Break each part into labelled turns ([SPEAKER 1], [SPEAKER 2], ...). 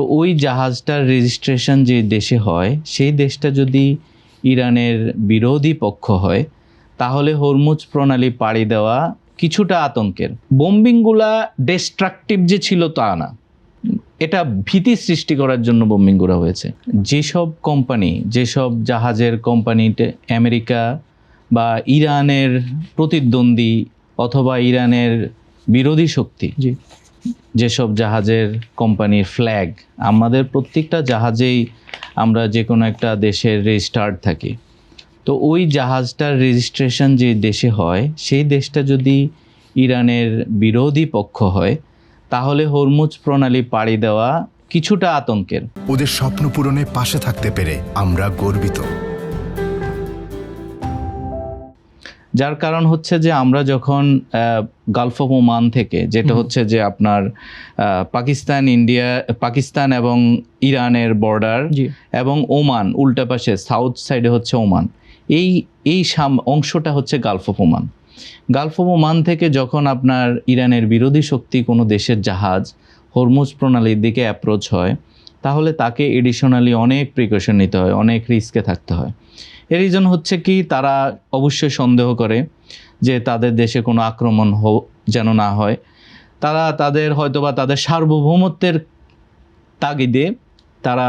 [SPEAKER 1] তো ওই জাহাজটার রেজিস্ট্রেশন যে দেশে হয় সেই দেশটা যদি ইরানের বিরোধী পক্ষ হয় তাহলে হরমুজ প্রণালী পাড়ি দেওয়া কিছুটা আতঙ্কের। বোম্বিংগুলা ডিস্ট্রাকটিভ যে ছিল তা না, এটা ভীতি সৃষ্টি করার জন্য বোম্বিং করা হয়েছে। যেসব কোম্পানি, যেসব জাহাজের কোম্পানিতে আমেরিকা বা ইরানের প্রতিদ্বন্দ্বী অথবা ইরানের বিরোধী শক্তি, যেসব জাহাজের কোম্পানির ফ্ল্যাগ, আমাদের প্রত্যেকটা জাহাজেই আমরা যে কোনো একটা দেশের রেজিস্টার্ড থাকি, তো ওই জাহাজটার রেজিস্ট্রেশন যে দেশে হয় সেই দেশটা যদি ইরানের বিরোধী পক্ষ হয় তাহলে হরমুজ প্রণালী পাড়ি দেওয়া কিছুটা আতঙ্কের।
[SPEAKER 2] ওদের স্বপ্ন পূরণে পাশে থাকতে পেরে আমরা গর্বিত।
[SPEAKER 1] যার কারণ হচ্ছে যে আমরা যখন গালফ অফ ওমান থেকে, যেটা হচ্ছে যে আপনার পাকিস্তান এবং ইরানের বর্ডার এবং ওমান উল্টা পাশে সাউথ সাইডে হচ্ছে ওমান, এই অংশটা হচ্ছে Gulf of Oman. Gulf of Oman থেকে যখন আপনার ইরানের বিরোধী শক্তি কোনো দেশের জাহাজ হরমুজ প্রণালীর দিকে অ্যাপ্রোচ হয় তাহলে তাকে এডিশনালি অনেক প্রিকশন নিতে হয়, অনেক রিস্কে থাকতে হয়। এর রিজন হচ্ছে কি, তারা অবশ্যই সন্দেহ করে যে তাদের দেশে কোনো আক্রমণ যেন না হয়। তারা তাদের সার্বভৌমত্বের তাগিদে তারা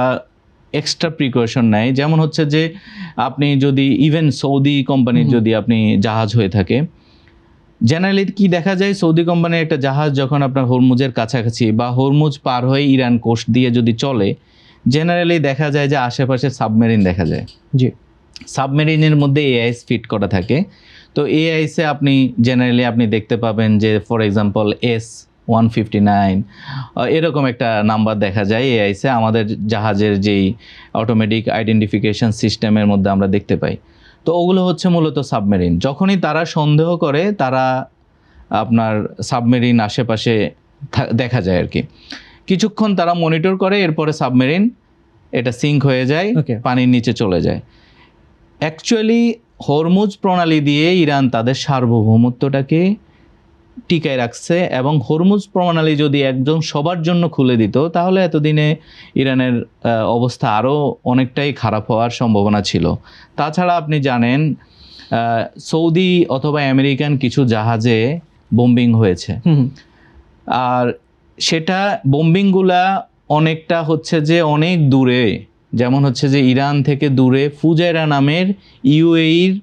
[SPEAKER 1] এক্সট্রা প্রিকশন নেয়। যেমন হচ্ছে যে আপনি যদি ইভেন সৌদি কোম্পানির যদি আপনি জাহাজ হয়ে থাকে, জেনারেলি কি দেখা যায়, সৌদি কোম্পানির একটা জাহাজ যখন আপনার হরমুজের কাছাকাছি বা হরমুজ পার হয়ে ইরান কোস্ট দিয়ে যদি চলে, জেনারেলি দেখা যায় যে আশেপাশে সাবমেরিন দেখা যায়। সাবমেরিনের মধ্যে এআইএস ফিট করা থাকে। তো এআইএসে আপনি জেনারেলি আপনি দেখতে পাবেন যে ফর এক্সাম্পল S-159 এরকম একটা নাম্বার দেখা যায় এআইএসে, আমাদের জাহাজের যেই অটোমেটিক আইডেন্টিফিকেশন সিস্টেমের মধ্যে আমরা দেখতে পাই। তো ওগুলো হচ্ছে মূলত সাবমেরিন। যখনই তারা সন্দেহ করে তারা আপনার সাবমেরিন আশেপাশে দেখা যায় আর কি। কিছুক্ষণ তারা মনিটর করে, এরপরে সাবমেরিন এটা সিঙ্ক হয়ে যায়, পানির নিচে চলে যায়। অ্যাকচুয়ালি হরমুজ প্রণালী দিয়ে ইরান তাদের সার্বভৌমত্বটাকে টিকায় রাখছে, এবং হরমুজ প্রণালী যদি একজন সবার জন্য খুলে দিত তাহলে এতদিনে ইরানের অবস্থা আরও অনেকটাই খারাপ হওয়ার সম্ভাবনা ছিল। তাছাড়া আপনি জানেন সৌদি অথবা আমেরিকান কিছু জাহাজে বোম্বিং হয়েছে, আর সেটা বোম্বিংগুলা অনেকটা হচ্ছে যে অনেক দূরে, যেমন হচ্ছে যে ইরান থেকে দূরে ফুজাইরা নামের ইউএইর,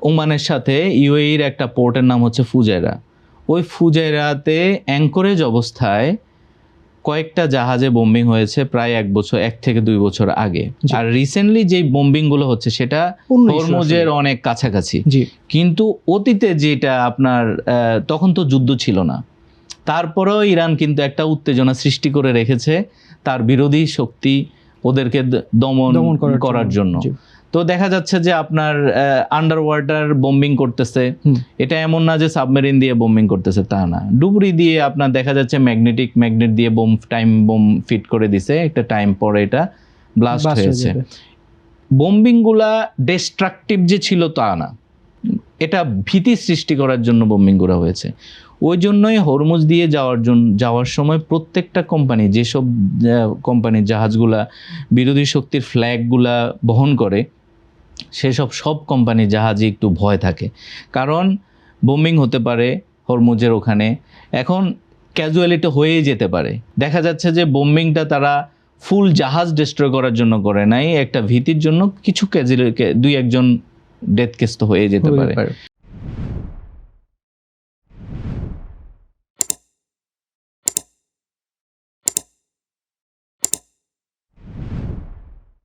[SPEAKER 1] ওমানের সাথে ইউএইর একটা পোর্টের নাম হচ্ছে ফুজাইরা। ওই ফুজাইরাতে অ্যাঙ্করেজ অবস্থায় কয়েকটা জাহাজে বোম্বিং হয়েছে প্রায় 1 থেকে 2 বছর আগে। আর রিসেন্টলি যে বোম্বিংগুলো হচ্ছে সেটা হরমুজের অনেক কাছাকাছি। কিন্তু অতীতে যেটা আপনার তখন তো যুদ্ধ ছিল না, তারপরেও ইরান কিন্তু একটা উত্তেজনা সৃষ্টি করে রেখেছে তার বিরোধী শক্তি ওদেরকে দমন করার জন্য। তো দেখা যাচ্ছে যে আপনার আন্ডার ওয়াটার বোম্বিং করতেছে। এটা এমন না যে সাবমেরিন দিয়ে বোম্বিং করতেছে, তা না, ডুবুরি দিয়ে আপনার দেখা যাচ্ছে ম্যাগনেট দিয়ে টাইম বোম ফিট করে দিছে, একটা টাইম পরে এটা ব্লাস্ট হয়েছে। বোম্বিংগুলা ডিস্ট্রাকটিভ যে ছিল তা না, এটা ভীতি সৃষ্টি করার জন্য বোম্বিং করা হয়েছে। ওই জন্যই হরমুজ দিয়ে যাওয়ার সময় প্রত্যেকটা কোম্পানি, যেসব কোম্পানির জাহাজগুলা বিরোধী শক্তির ফ্ল্যাগগুলা বহন করে, সব কোম্পানির জাহাজই একটু ভয় থাকে, কারণ বোম্বিং হতে পারে হরমুজের ওখানে। এখন ক্যাজুয়ালিটি হয়েই যেতে পারে। দেখা যাচ্ছে যে বোম্বিংটা তারা ফুল জাহাজ ডিস্ট্রয় করার জন্য করে নাই, একটা ভীতির জন্য কিছু 2-1 জন ডেথ কেস তো হয়ে যেতে পারে।